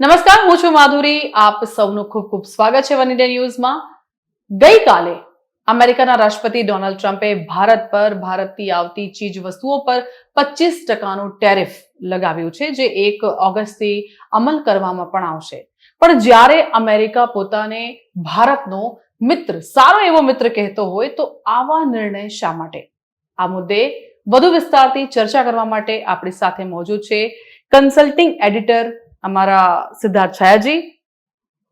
નમસ્કાર, હું છું માધુરી. આપ સૌનું ખૂબ ખૂબ સ્વાગત છે વન ઇન્ડિયા ન્યૂઝમાં. ગઈકાલે અમેરિકાના રાષ્ટ્રપતિ ડોનાલ્ડ ટ્રમ્પે ભારત પર ભારતથી આવતી ચીજ વસ્તુઓ પર 25% ટેરિફ લગાવ્યું છે, જે 1 ઓગસ્ટથી અમલ કરવામાં પણ આવશે. પણ જ્યારે અમેરિકા પોતાને ભારતનો મિત્ર, સારો એવો મિત્ર કહેતો હોય, તો આવા નિર્ણય શા માટે? આ મુદ્દે વધુ વિસ્તારથી ચર્ચા કરવા માટે આપણી સાથે મોજૂદ છે કન્સલ્ટિંગ એડિટર અમારા સિદ્ધાર્થ છાયાજી.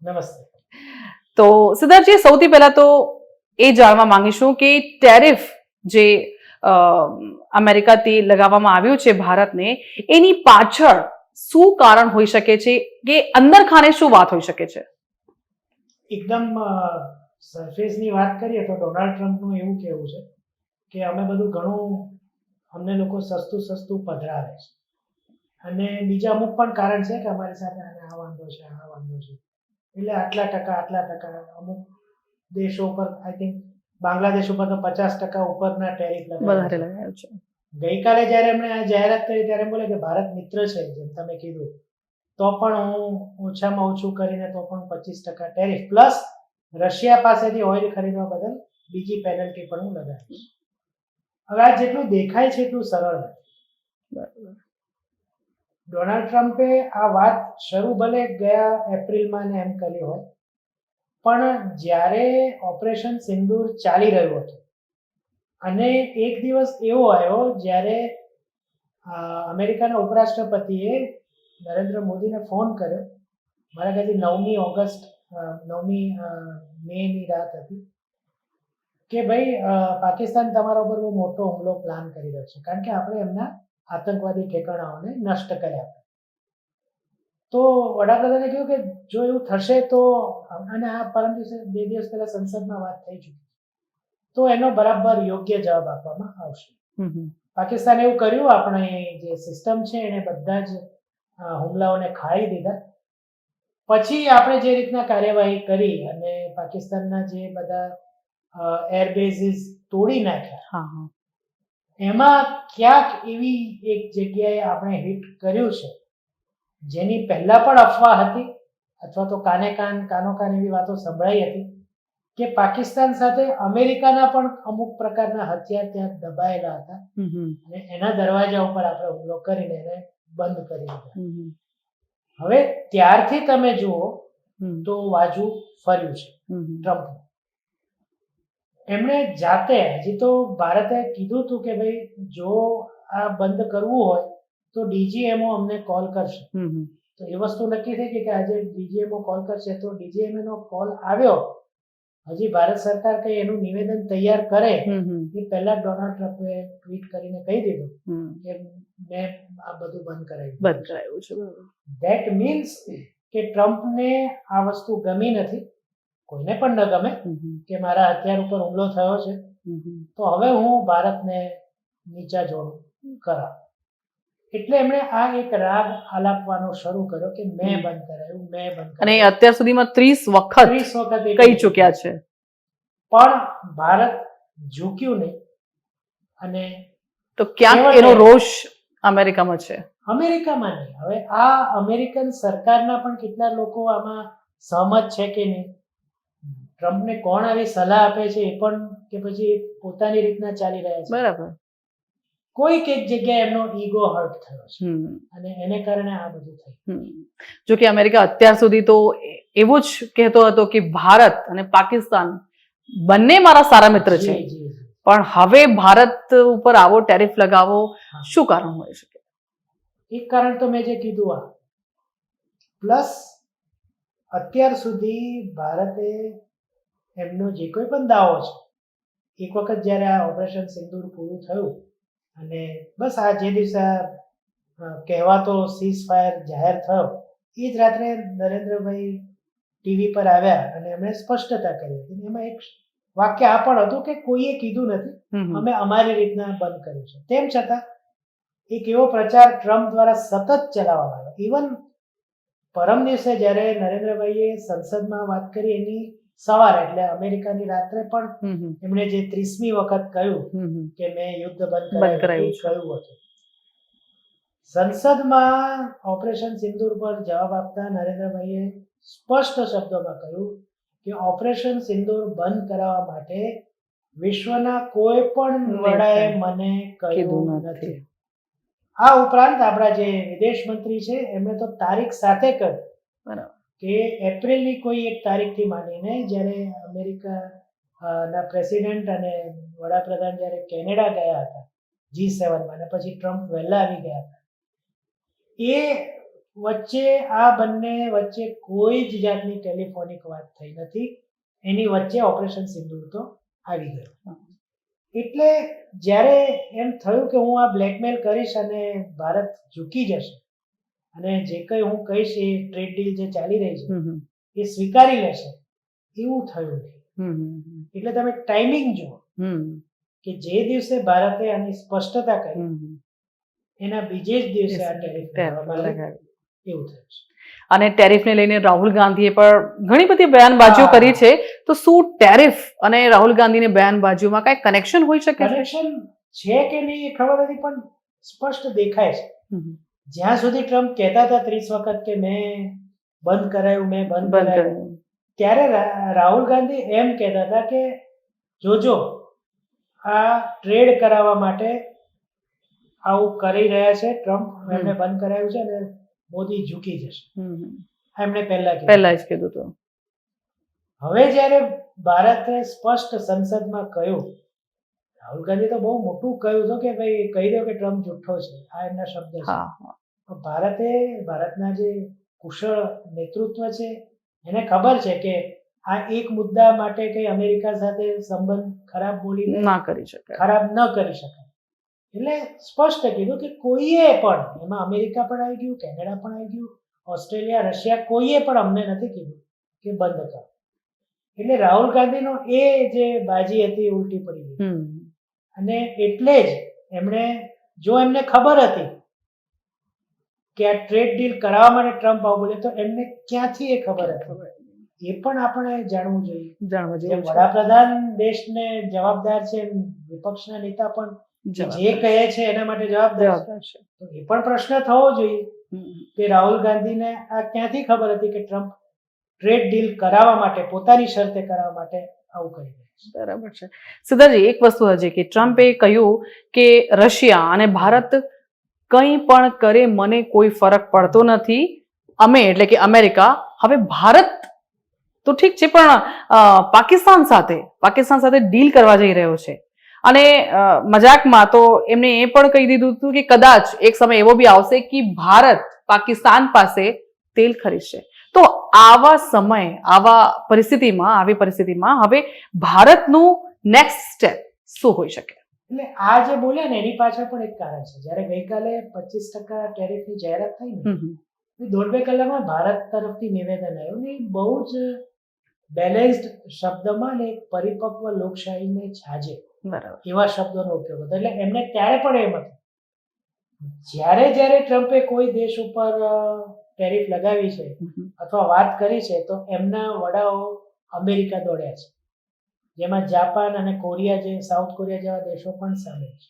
નમસ્તે. તો સિદ્ધાર્થજી, સૌથી પહેલા તો એ જાણવા માંગીશું કે ટેરિફ જે અમેરિકાથી લગાવવામાં આવ્યું છે ભારતને, એની પાછળ શું કારણ હોઈ શકે છે, કે અંદર ખાને શું વાત હોઈ શકે છે? એકદમ સરફેસની વાત કરીએ તો ડોનાલ્ડ ટ્રમ્પનું એવું કહેવું છે કે અમે બધું ઘણું અમને લોકો સસ્તું પધરાવે છે, અને બીજા અમુક પણ કારણ છે કે અમારી સાથે આ વાંધો છે, એટલે આટલા ટકા અમુક દેશો પર, આઈ થિંક બાંગ્લાદેશ ઉપર તો 50% ઉપરના ટેરિફ લગાવ્યા છે. ગઈકાલે જ્યારે એમણે આ જાહેરાત કરી ત્યારે એમ બોલે કે ભારત મિત્ર છે, જેમ તમે કીધું, તો પણ હું ઓછામાં ઓછું કરીને તો પણ 25% ટેરિફ પ્લસ રશિયા પાસેથી ઓઇલ ખરીદવા બદલ બીજી પેનલ્ટી પણ હું લગાવીશ. હવે આ જેટલું દેખાય છે એટલું સરળ નથી. ડોનાલ્ડ ટ્રમ્પે આ વાત શરૂ ભલે ગયા એપ્રિલમાં એમ કરી હોય, પણ જ્યારે ઓપરેશન સિંદૂર ચાલી રહ્યું હતું અને એક દિવસ એવો આવ્યો જ્યારે અમેરિકાના ઉપરાષ્ટ્રપતિએ નરેન્દ્ર મોદીને ફોન કર્યો, મારા ખ્યાલથી 9મી મેની રાત હતી, કે ભાઈ પાકિસ્તાન તમારા ઉપર બહુ મોટો હુમલો પ્લાન કરી રહ્યો છે, કારણ કે આપણે એમના આતંકવાદી ઠેકાણાઓને નષ્ટ કર્યા. તો વડાપ્રધાને કહ્યું કે જો એવું થશે તો, અને આ પરમ દિવસે 2 દિવસ પહેલા સંસદમાં વાત થઈ ચૂકી, તો એનો બરાબર યોગ્ય જવાબ આપવામાં આવશે. પાકિસ્તાન એવું કર્યું, આપણે જે સિસ્ટમ છે એને બધા જ હુમલાઓને ખાઈ દીધા. પછી આપણે જે રીતના કાર્યવાહી કરી અને પાકિસ્તાનના જે બધા એરબેઝીસ તોડી નાખ્યા, એમાં ક્યાંક એવી એક જગ્યાએ આપણે હિટ કર્યું છે જેની પહેલા પણ અફવા હતી, અથવા તો કાનો કાન એવી વાતો સંભળાઈ હતી કે પાકિસ્તાન સાથે અમેરિકાના પણ અમુક પ્રકારના હથિયાર ત્યાં દબાયેલા હતા, અને એના દરવાજા ઉપર આપણે હુમલો કરીને એને બંધ કરી દીધા. હવે ત્યારથી તમે જુઓ તો વાજુ ફર્યું છે ટ્રમ્પ. એમણે જાતે, હજી તો ભારતે કીધું હતું કે ભાઈ જો આ બંધ કરવું હોય તો ડીજીએમઓ અમને કોલ કરશે, તો એ વસ્તુ નક્કી થઈ કે આજે ડીજીએમઓ કોલ કરશે. તો ડીજીએમઓ નો કોલ આવ્યો, હજી ભારત સરકાર કઈ એનું નિવેદન તૈયાર કરે એ પહેલા ડોનાલ્ડ ટ્રમ્પે ટ્વીટ કરીને કહી દીધું કે મેં આ બધું બંધ કરાવ્યું છે. ધેટ મીન્સ કે ટ્રમ્પને આ વસ્તુ ગમી નથી, કોઈને પણ ન ગમે કે મારા હથિયાર ઉપર હુમલો થયો છે, તો હવે હું ભારતને નીચા જોડું કરા. એટલે એમણે આ એક રાગ આલાપવાનો શરૂ કર્યો કે મેં બંધ કરાયું. અને અત્યાર સુધીમાં 30 વખત કહી ચૂક્યા છે, પણ ભારત ઝૂક્યું નહીં. અને તો ક્યાંક એનો રોષ અમેરિકામાં છે. અમેરિકામાં નહીં, હવે આ અમેરિકન સરકારના પણ કેટલા લોકો આમાં સહમત છે કે નહીં, ટ્રમ્પને કોણ આવી સલાહ આપે છે એ પણ, કે પછી પોતાની રીતના ચાલી રહ્યા છે. બરાબર. કોઈક એક જગ્યાએ એમનો ઈગો હર્ટ થયો છે, અને એને કારણે આ બધું થયું. જો કે અમેરિકા અત્યાર સુધી તો એવું જ કહેતો હતો કે ભારત અને પાકિસ્તાન બંને મારા સારા મિત્ર છે, પણ હવે ભારત ઉપર આવો ટેરિફ લગાવો, શું કારણ હોઈ શકે? એક કારણ તો મેં જે કીધું આ, પ્લસ અત્યાર સુધી ભારતે એમનો જે કોઈ પણ દાવો છે, એક વખત જ્યારે આ ઓપરેશન સિંદૂર પૂરું થયું અને બસ આ જે દિવસે કહેવાતો સીઝ ફાયર જાહેર થયો, એ જ રાત્રે નરેન્દ્રભાઈ ટીવી પર આવ્યા અને એમણે સ્પષ્ટતા કરી હતી. એમાં એક વાક્ય આ પણ હતું કે કોઈએ કીધું નથી, અમે અમારી રીતના બંધ કર્યું છે. તેમ છતાં એક એવો પ્રચાર ટ્રમ્પ દ્વારા સતત ચલાવવામાં આવ્યો. ઇવન પરમ દિવસે જ્યારે નરેન્દ્રભાઈએ સંસદમાં વાત કરી એની સવારે, એટલે અમેરિકાની રાત્રે પણ એમણે જે 30મી વખત કહ્યું કે મેં યુદ્ધ બંધ કરાવ્યું હતું, સંસદમાં ઓપરેશન સિંદૂર પર જવાબ આપતા નરેન્દ્રભાઈએ સ્પષ્ટ શબ્દોમાં કહ્યું કે ઓપરેશન સિંદૂર બંધ કરાવવા માટે વિશ્વના કોઈ પણ વડાએ મને કહ્યું કીધું નથી. નથી. આ ઉપરાંત આપણા જે વિદેશ મંત્રી છે એમણે તો તારીખ સાથે કહ્યું બરાબર. કે એપ્રિલની કોઈ એક તારીખથી માંડીને જ્યારે અમેરિકા ના પ્રેસિડેન્ટ અને વડાપ્રધાન જ્યારે કેનેડા ગયા હતા G7 અને પછી ટ્રમ્પ વહેલા આવી ગયા હતા, એ વચ્ચે આ બંને વચ્ચે કોઈ જ જાતની ટેલિફોનિક વાત થઈ નથી. એની વચ્ચે ઓપરેશન સિંદૂર તો આવી ગયું. એટલે જ્યારે એમ થયું કે હું આ બ્લેકમેલ કરીશ અને ભારત ઝૂકી જશે અને જે કંઈ હું કહીશ એ ટ્રેડ ડીલ જે ચાલી રહી છે એ સ્વીકારી લેશે, એવું થયું નહીં. એટલે તમે ટાઈમિંગ જુઓ કે જે દિવસે ભારતે આની સ્પષ્ટતા કરી એના બીજે જ દિવસે આ ટેરિફ લગાવવામાં આવ્યું, એવું થયું છે. અને ટેરિફને લઈને રાહુલ ગાંધીએ પણ ઘણી બધી બયાનબાજીઓ કરી છે. તો શું ટેરિફ અને રાહુલ ગાંધીની બયાનબાજીઓમાં કઈ કનેક્શન હોઈ શકે છે? કનેક્શન છે કે નહીં એ ખબર નથી, પણ સ્પષ્ટ દેખાય છે. જ્યાં સુધી ટ્રમ્પ કહેતા હતા 30 વખત કે મેં બંધ કરાયું, મેં બંધ કરાયું, ત્યારે રાહુલ ગાંધી એમ કહેતા હતા કે જોજો આ ટ્રેડ કરાવવા માટે આવું કરી રહ્યા છે ટ્રમ્પ, એમને બંધ કરાયું છે અને મોદી ઝૂકી જશે. એમણે પહેલા જ કીધું હતું. હવે જ્યારે ભારતે સ્પષ્ટ સંસદમાં કહ્યું, રાહુલ ગાંધી તો બહુ મોટું કહ્યું હતું કે ભાઈ કહી દો કે ટ્રમ્પ જુઠ્ઠો છે, આ એમના શબ્દ છે. ભારતના જે કુશળ નેતૃત્વ છે એને ખબર છે કે આ એક મુદ્દા માટે કઈ અમેરિકા સાથે સંબંધ ખરાબ બોલીને ના કરી શકાય, ખરાબ ન કરી શકાય. એટલે સ્પષ્ટ કીધું કે કોઈએ પણ, એમાં અમેરિકા પણ આવી ગયું, કેનેડા પણ આવી ગયું, ઓસ્ટ્રેલિયા, રશિયા, કોઈએ પણ અમને નથી કીધું કે બંધ કરો. એટલે રાહુલ ગાંધીનો એ જે બાજી હતી ઉલટી પડી ગઈ. અને એટલે જ એમને ખબર હતી કે આ ટ્રેડ ડીલ કરાવવા માટે ટ્રમ્પ આવું બોલે, તો એમને ક્યાંથી એ ખબર હતી એ પણ આપણે જાણવું જોઈએ. વડાપ્રધાન દેશને જવાબદાર છે, વિપક્ષના નેતા પણ જે કહે છે એના માટે જવાબદાર છે. તો એ પણ પ્રશ્ન થવો જોઈએ કે રાહુલ ગાંધીને આ ક્યાંથી ખબર હતી કે ટ્રમ્પ ટ્રેડ ડીલ કરાવવા માટે, પોતાની શરતે કરાવવા માટે આવું કરી રહ્યા છે. બરાબર છે. સિદ્ધાર્થજી, એક વસ્તુ હજી કે ટ્રમ્પે કહ્યું કે રશિયા અને ભારત કંઈ પણ કરે મને કોઈ ફરક પડતો નથી, અમે એટલે કે અમેરિકા હવે ભારત તો ઠીક છે પણ પાકિસ્તાન સાથે ડીલ કરવા જઈ રહ્યો છે. અને મજાકમાં તો એમને એ પણ કહી દીધું હતું કે કદાચ એક સમય એવો બી આવશે કે ભારત પાકિસ્તાન પાસે તેલ ખરીદશે. તો આવી પરિસ્થિતિમાં હવે ભારતનું નેક્સ્ટ સ્ટેપ શું હોઈ શકે? એટલે આ જે બોલ્યા ને એની પાછળ પણ એક કારણ છે. જ્યારે ગઈકાલે 25% ટેરિફની જાહેરાત થઈ ને, 1.5 કલાકમાં ભારત તરફથી નિવેદન આવ્યું ને, બહુ જ બેલેન્સ્ડ શબ્દમાં ને એક પરિપક્વ લોકશાહીને છાજે એવા શબ્દોનો ઉપયોગ હતો. એટલે એમને ત્યારે પણ એમ હતું, જ્યારે ટ્રમ્પે કોઈ દેશ ઉપર ટેરિફ લગાવી છે અથવા વાત કરી છે તો એમના વડાઓ અમેરિકા દોડ્યા છે, જેમાં જાપાન અને કોરિયા, જે સાઉથ કોરિયા જેવા દેશો પણ સામેલ છે.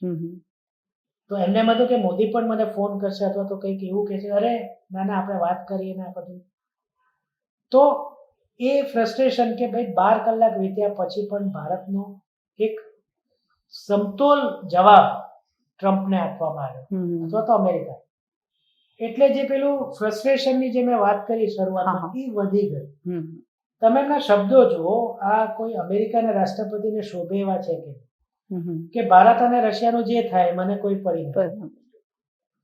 તો એમને એમ હતું કે મોદી પણ મને ફોન કરશે અથવા તો કંઈક એવું કહેશે, અરે ના આપણે વાત કરીએ ને આ બધું. તો એ ફ્રસ્ટ્રેશન કે ભાઈ 12 કલાક વીત્યા પછી પણ ભારતનો એક સમતોલ જવાબ ટ્રમ્પને આપવામાં આવ્યો અથવા તો અમેરિકા, એટલે જે પેલું ફ્રસ્ટ્રેશનની જે મેં વાત કરી શરૂઆતમાં, એ વધી ગઈ. તમે એમના શબ્દો જુઓ, આ કોઈ અમેરિકાના રાષ્ટ્રપતિને શોભે એવા છે કે ભારત અને રશિયાનું જે થાય મને કોઈ પડી નથી.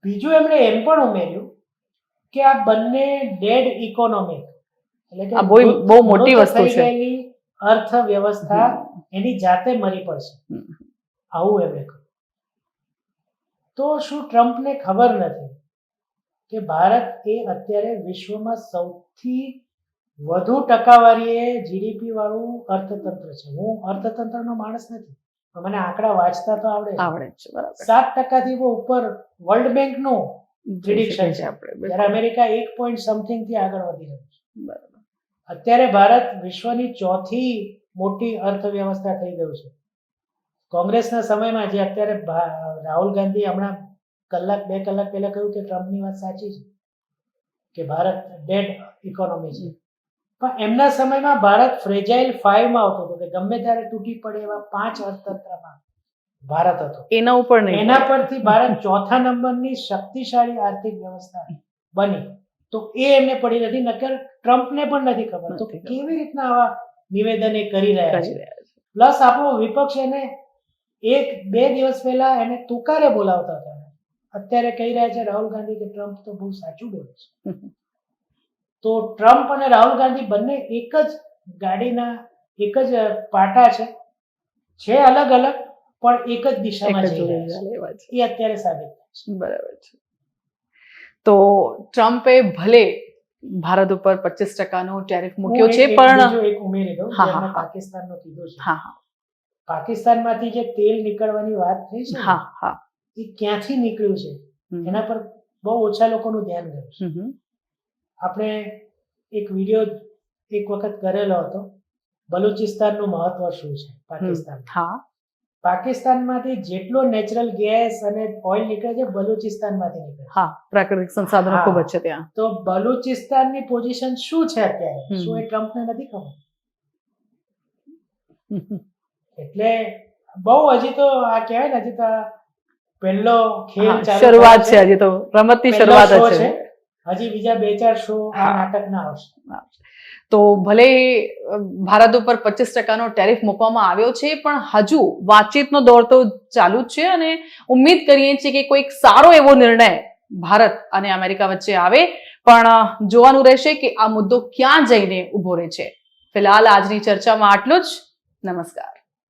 બીજું એમણે એમ પણ ઉમેર્યું કે આ બંને ડેડ ઇકોનોમી, એટલે કે બહુ મોટી વસ્તુ છે, અર્થવ્યવસ્થા એની જાતે મરી પડશે, આવું એમણે કહ્યું. તો શું ટ્રમ્પને ખબર નથી કે ભારત એ અત્યારે વિશ્વમાં સૌથી વધુ ટકાવારીએ જીડીપી વાળું અર્થતંત્ર છે? હું અર્થતંત્રનો માણસ નથી, મને આંકડા વાંચતા તો આવડે છે. 7%થી ઉપર વર્લ્ડ બેંકનું પ્રિડિક્શન છે, જ્યારે અમેરિકા 1 થી આગળ વધી રહ્યું છે. અત્યારે ભારત વિશ્વની 4થી મોટી અર્થવ્યવસ્થા થઈ ગયું છે. કોંગ્રેસના સમયમાં, જે અત્યારે રાહુલ ગાંધી હમણાં કલાક 2 કલાક પહેલા કહ્યું કે ટ્રમ્પની વાત સાચી છે કે ભારત ડેડ ઇકોનોમી છે, પણ એમના સમયમાં ભારત ફ્રેજાઇલ 5 માં આવતો હતો કે ગમે ત્યારે તૂટી પડે એવા 5 અર્થતંત્રમાં ભારત હતો. એના ઉપર નહીં, એના પરથી ભારત ચોથા નંબરની શક્તિશાળી આર્થિક વ્યવસ્થા બની. તો એ એમને પડી નથી, નકર ટ્રમ્પને પણ નથી ખબર. તો કેવી રીતના આવા નિવેદન એ કરી રહ્યા છે? પ્લસ આપણો વિપક્ષ એને 1-2 દિવસ પહેલા એને તુકારે બોલાવતા હતા, અત્યારે કહી રહ્યા છે રાહુલ ગાંધી કે ટ્રમ્પ તો બહુ સાચું બોલે છે. તો ટ્રમ્પ અને રાહુલ ગાંધી બંને એક જ ગાડીના એક જ પાટા છે અલગ અલગ, પણ એક જ દિશામાં જઈ રહ્યા છે. એ અત્યારે સાબિત થાય છે. બરાબર છે. તો ટ્રમ્પે ભલે ભારત ઉપર 25% ટેરિફ મૂક્યો છે, પણ એક ઉમેરી દઉં, હા, જેમાં હા. પાકિસ્તાનનો કીધું છે. હા હા પાકિસ્તાનમાંથી જે તેલ નીકળવાની વાત થઈ છે ને, હા હા એ ક્યાંથી નીકળ્યું છે એના પર બહુ ઓછા લોકોનું ધ્યાન ગયું છે. આપણે એક વિડીયો એક વખત કરેલો હતો, બલુચિસ્તાનનું મહત્વ શું છે પાકિસ્તાન. હા પાકિસ્તાનમાંથી જેટલો નેચરલ ગેસ અને ઓઇલ નીકળે છે બલુચિસ્તાનમાંથી નીકળે છે. હા, પ્રાકૃતિક સંસાધનો હા. ખૂબ જ છે ત્યાં. તો બલુચિસ્તાનની પોઝિશન શું છે અત્યારે, શું એ ટ્રમ્પને નથી ખબર? એટલે બહુ હજી તો આ કહેવાય ને, હજી તો આ પહેલો ખેલ હા, ચાલુ શરૂઆત થયો છે, હજી તો રમતની પહેલો શરૂઆત show જ છે. હજી બીજા 2-4 શો આ હા. નાટકના આવશે. તો ભલે ભારત ઉપર 25%નો ટેરિફ મૂકવામાં આવ્યો છે, પણ હજુ વાતચીતનો દોર તો ચાલુ જ છે અને ઉમ્મીદ કરીએ છીએ કે કોઈક સારો એવો નિર્ણય ભારત અને અમેરિકા વચ્ચે આવે, પણ જોવાનું રહેશે કે આ મુદ્દો ક્યાં જઈને ઉભો રહે છે. ફિલહાલ આજની ચર્ચામાં આટલું જ. નમસ્કાર.